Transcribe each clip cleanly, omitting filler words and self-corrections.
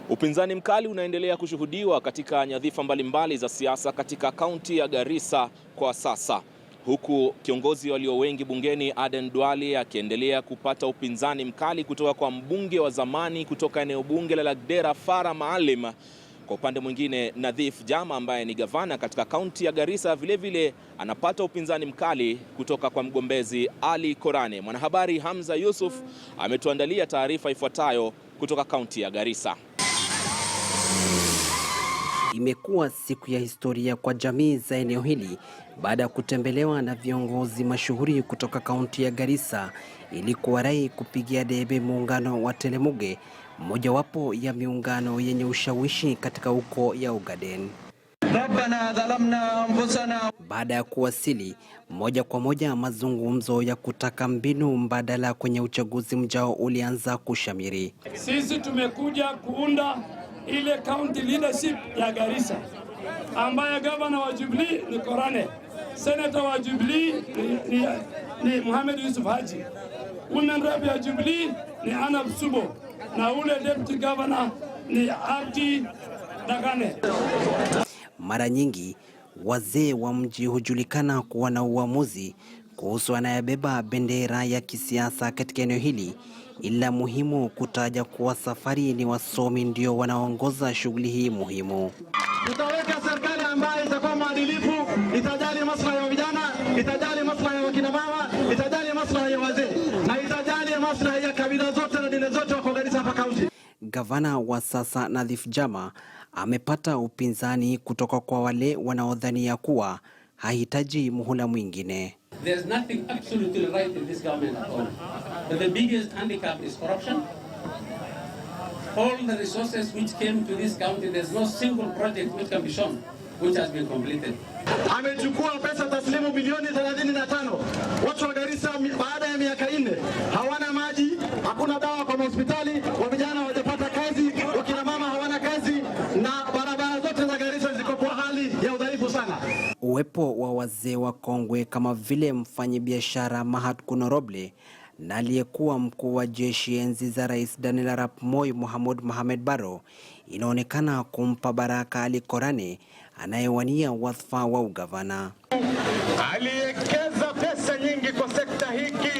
Upinzani mkali unaendelea kushuhudiwa katika nyadhifa mbalimbali za siasa katika kaunti ya Garissa kwa sasa, huku kiongozi walio wengi bungeni Aden Duale akiendelea kupata upinzani mkali kutoka kwa mbunge wa zamani kutoka eneo bunge la Lagdera Farah Maalim. Kwa upande mwingine, Nadhif Jama ambaye ni gavana katika kaunti ya Garissa vilevile anapata upinzani mkali kutoka kwa mgombezi Ali Korane. Mwanahabari Hamza Yusuf ametuandalia taarifa ifuatayo kutoka kaunti ya Garissa. Imekuwa siku ya historia kwa jamii za eneo hili baada ya kutembelewa na viongozi mashuhuri kutoka kaunti ya Garissa ili kuwarai kupigia debe muungano wa Telemuge, mojawapo ya miungano yenye ushawishi katika ukoo ya Ogaden. Baada ya kuwasili moja kwa moja, mazungumzo ya kutaka mbinu mbadala kwenye uchaguzi mjao ulianza kushamiri. Sisi tumekuja kuunda ile county leadership ya Garissa ambaye governor wa Jubilee ni Korane, senator wa Jubilee ni Mohamed Yusuf Haji, women rep ya Jubilee ni Anab Subo, na ule deputy governor ni Abdi Dagane. Mara nyingi wazee wa mji hujulikana kuwa na uamuzi kuhusu anayebeba bendera ya kisiasa katika eneo hili, ila muhimu kutaja kuwa safari ni wasomi ndio wanaongoza shughuli hii muhimu. Tutaweka serikali ambayo itakuwa maadilifu, itajali maslahi ya vijana, itajali maslahi ya wakina mama, itajali maslahi ya wazee, na itajali maslahi ya kabila zote na dini zote wako Garissa hapa kaunti. Gavana wa sasa Nadhif Jama amepata upinzani kutoka kwa wale wanaodhania kuwa hahitaji muhula mwingine. There's nothing absolutely right in this government at all. But the biggest handicap is corruption. All the resources which came to this county, there's no single project which can be shown which has been completed. Amechukua pesa taslimu bilioni 35. Watu wa Garissa baada ya miaka 4 hawana maji, hakuna dawa kwa hospitali, wa vijana hawajapata kazi, wakina mama hawana kazi, na barabara zote za Garissa ziko kwa hali ya udhaifu sana. Uwepo wa wazee wa kongwe kama vile mfanyabiashara Mahat Kuno-Roble na aliyekuwa mkuu wa jeshi enzi za Rais Daniel Arap Moi Mohamed Barrow inaonekana kumpa baraka Ali Korane anayewania wadhifa wa ugavana. Aliwekeza pesa nyingi kwa sekta hiki.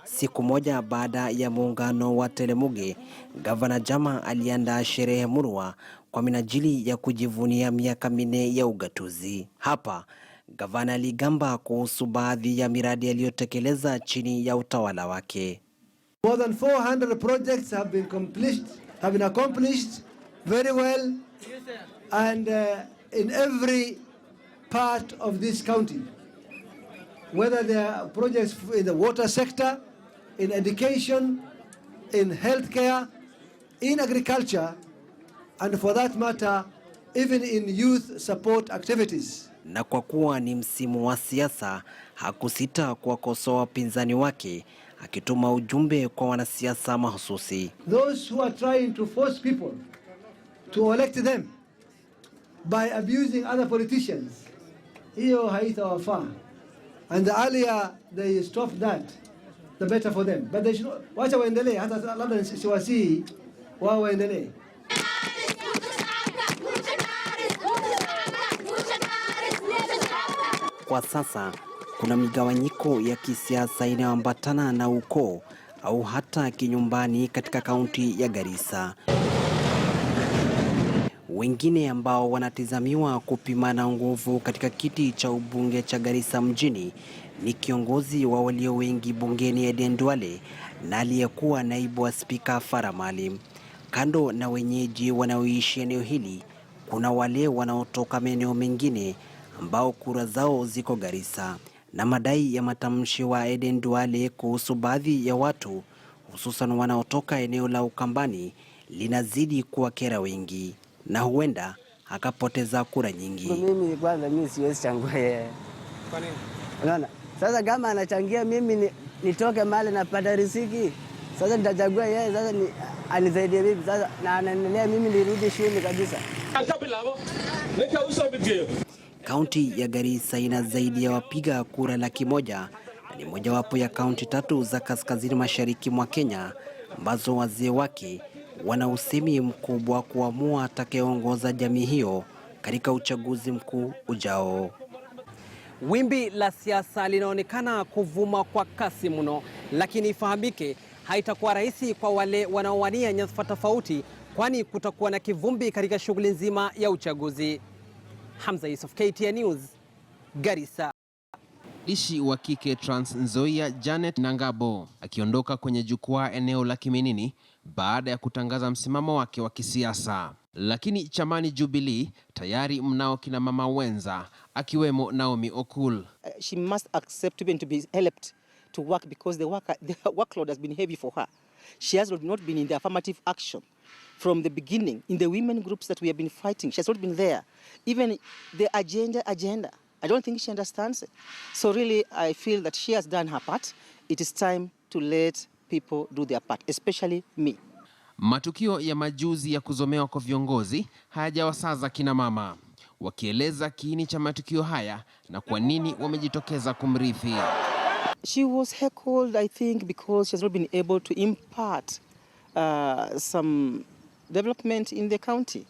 Siku moja baada ya muungano wa Telemuge, Gavana Jama aliandaa sherehe murwa kwa minajili ya kujivunia miaka 4 ya ugatuzi. Hapa gavana aligamba kuhusu baadhi ya miradi aliyotekeleza chini ya utawala wake. More than 400 projects have been accomplished very well, and in every part of this county, whether they are projects in the water sector, in education, in healthcare, in agriculture, and for that matter, even in youth support activities. Na kwa kuwa ni msimu wa siasa, hakusita kuwakosoa wapinzani wake, akituma ujumbe kwa wanasiasa mahususi. Those who are trying to force people to elect them by abusing other politicians, hiyo haitawafaa. And the earlier they stop that, the better for them. But they should wacha waendelee, hata labda siwasihi wao waendelee. Kwa sasa kuna migawanyiko ya kisiasa inayoambatana na ukoo au hata kinyumbani katika kaunti ya Garissa. Wengine ambao wanatizamiwa kupimana nguvu katika kiti cha ubunge cha Garissa mjini ni kiongozi wa walio wengi bungeni Aden Duale na aliyekuwa naibu wa spika Farah Maalim. Kando na wenyeji wanaoishi eneo hili, kuna wale wanaotoka maeneo mengine ambao kura zao ziko Garissa, na madai ya matamshi wa Aden Duale kuhusu baadhi ya watu hususan wanaotoka eneo la Ukambani linazidi kuwakera wengi na huenda akapoteza kura nyingi. Mimi kwanza siwezi changua yeye. Kwa nini? Unaona? Sasa kama anachangia mimi nitoke mahali napata riziki, sasa nitachagua yeye, sasa anisaidie vipi sasa, na anaendelea mimi nirudi shule kabisa. Kaunti ya Garissa ina zaidi ya wapiga kura 100,000 na ni mojawapo ya kaunti 3 za kaskazini mashariki mwa Kenya ambazo wazee wake wana usemi mkubwa kuamua atakayeongoza jamii hiyo katika uchaguzi mkuu ujao. Wimbi la siasa linaonekana kuvuma kwa kasi mno, lakini ifahamike haitakuwa rahisi kwa wale wanaowania nyadhifa tofauti, kwani kutakuwa na kivumbi katika shughuli nzima ya uchaguzi. Hamza Yusuf, KTN News, Garissa. Mwakilishi wa kike Trans Nzoia Janet Nangabo akiondoka kwenye jukwaa eneo la Kiminini baada ya kutangaza msimamo wake wa kisiasa. Lakini chamani Jubilee tayari mnao kina mama wenza akiwemo Naomi Okul. She must accept even to be helped to work because the workload has been heavy for her. She has not been in the affirmative action from the beginning in the women groups that we have been fighting. She has not been there. Even the agenda. I don't think she understands it. So really, I feel that she has done her part. It is time to let people do their part, especially me. Matukio ya majuzi ya kuzomewa kwa viongozi hayajawasaza kina mama, wakieleza kiini cha matukio haya na kwa nini wamejitokeza kumrithi. She was heckled, I think, because she has not been able to impart some development in the county.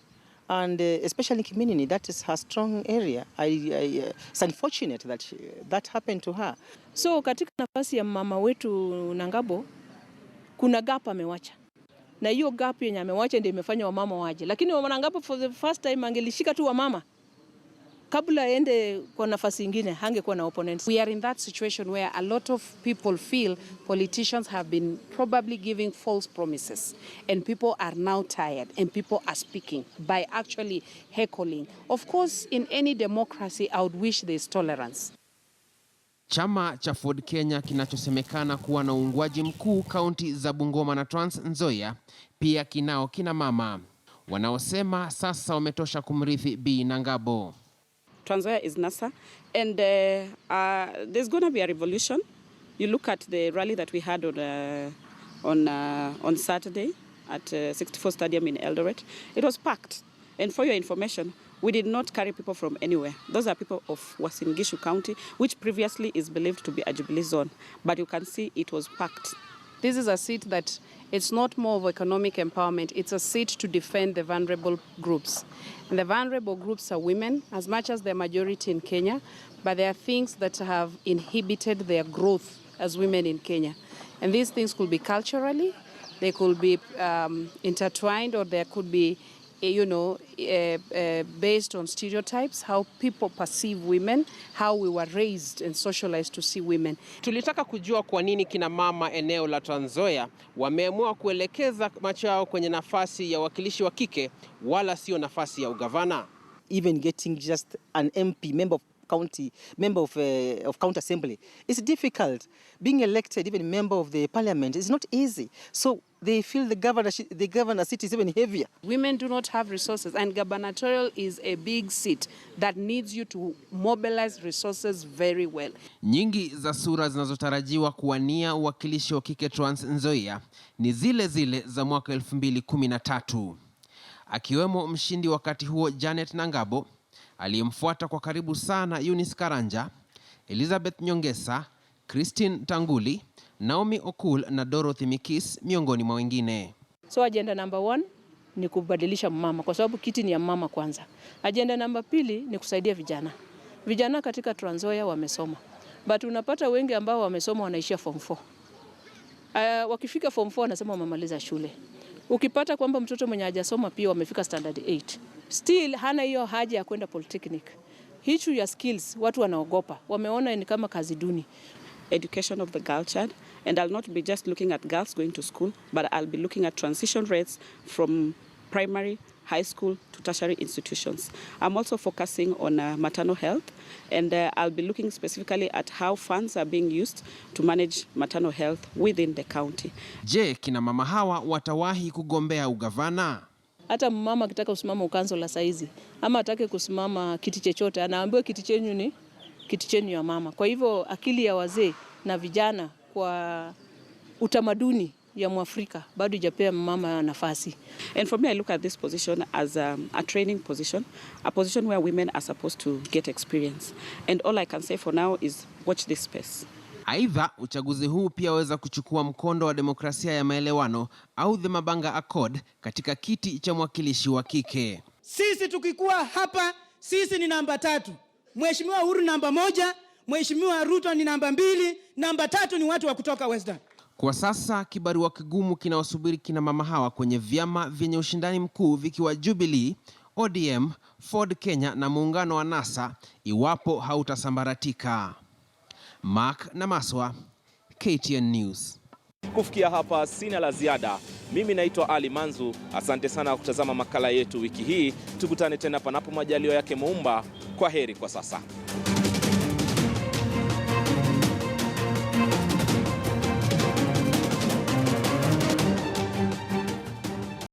And especially Kiminini, that is her strong area. It's unfortunate that that happened to her. So katika nafasi ya mama wetu Nangabo, kuna gap amewacha. Na hiyo gap yenye amewacha ndio imefanya wamama waje. Lakini mama Nangabo for the first time angelishika tu wamama. Kabla aende kwa nafasi nyingine hangekuwa na opponents. We are in that situation where a lot of people feel politicians have been probably giving false promises and people are now tired and people are speaking by actually heckling. Of course, in any democracy, I would wish there is tolerance. Chama cha Ford Kenya kinachosemekana kuwa na uungwaji mkuu kaunti za Bungoma na Trans Nzoia pia kinao kina mama wanaosema sasa wametosha kumrithi Bi Nangabo. Trans Nzoia is NASA, and there's going to be a revolution. You look at the rally that we had on Saturday at 64 Stadium in Eldoret. It was packed. And for your information, we did not carry people from anywhere. Those are people of Uasin Gishu County, which previously is believed to be a Jubilee zone. But you can see it was packed. This is a seat that it's not more of economic empowerment, it's a seat to defend the vulnerable groups. And the vulnerable groups are women, as much as they're majority in Kenya, but there are things that have inhibited their growth as women in Kenya. And these things could be culturally, they could be intertwined, or there could be based on stereotypes, how people perceive women, how we were raised and socialized to see women. Tulitaka kujua kwa nini kina mama eneo la Trans Nzoia wameamua kuelekeza macho yao kwenye nafasi ya wakilishi wa kike wala sio nafasi ya ugavana. Even getting just an MP, member of county assembly, is difficult. Being elected even member of the parliament is not easy. So they feel the governor seat is even heavier. Women do not have resources, and gubernatorial is a big seat that needs you to mobilize resources very well. Nyingi za sura zinazotarajiwa kuwania uwakilishi wa kike Trans Nzoia ni zile zile za mwaka 2013. Akiwemo mshindi wakati huo Janet Nangabo, aliyemfuata kwa karibu sana Eunice Karanja, Elizabeth Nyongesa, Christine Tanguli, Naomi Okul na Dorothy Mikis miongoni mwa wengine. So agenda number 1 ni kubadilisha mama, kwa sababu kiti ni ya mama kwanza. Agenda number 2 ni kusaidia vijana. Vijana katika Trans Nzoia wamesoma, but unapata wengi ambao wamesoma wanaishia form 4. Wakifika form 4 wanasema wamemaliza shule. Ukipata kwamba mtoto mwenye hajasoma pia wamefika standard 8, still hana hiyo haja ya kwenda polytechnic. Hicho ya skills watu wanaogopa, wameona ni kama kazi duni. Education of the girl child, and I'll not be just looking at girls going to school, but I'll be looking at transition rates from primary, high school to tertiary institutions. I'm also focusing on maternal health, and I'll be looking specifically at how funds are being used to manage maternal health within the county. Je, kina mama hawa watawahi kugombea ugavana? Hata mama akitaka kusimama ukansela saizi ama atake kusimama kiti chochote, anaambiwa kiti chenyu ni kiti chenyu ya mama. Kwa hivyo akili ya wazee na vijana kwa utamaduni ya Mwafrika bado hajapea mama nafasi. And for me, I look at this position as a training position, a position where women are supposed to get experience. And all I can say for now is watch this space. Aidha, uchaguzi huu pia waweza kuchukua mkondo wa demokrasia ya maelewano au the Mabanga Accord katika kiti cha mwakilishi wa kike. Sisi tukikuwa hapa, sisi ni namba 3. Mheshimiwa Uhuru namba 1, Mheshimiwa Ruto ni namba 2, namba 3 ni watu wa kutoka Western. Kwa sasa kibarua kigumu kinawasubiri kina mama hawa kwenye vyama vyenye ushindani mkuu vikiwa Jubilee, ODM, Ford Kenya na muungano wa NASA iwapo hautasambaratika. Mark Namaswa, KTN News. Kufikia hapa sina la ziada. Mimi naitwa Ali Manzu. Asante sana kwa kutazama makala yetu wiki hii. Tukutane tena panapo majaliwa yake Muumba. Kwa heri kwa sasa.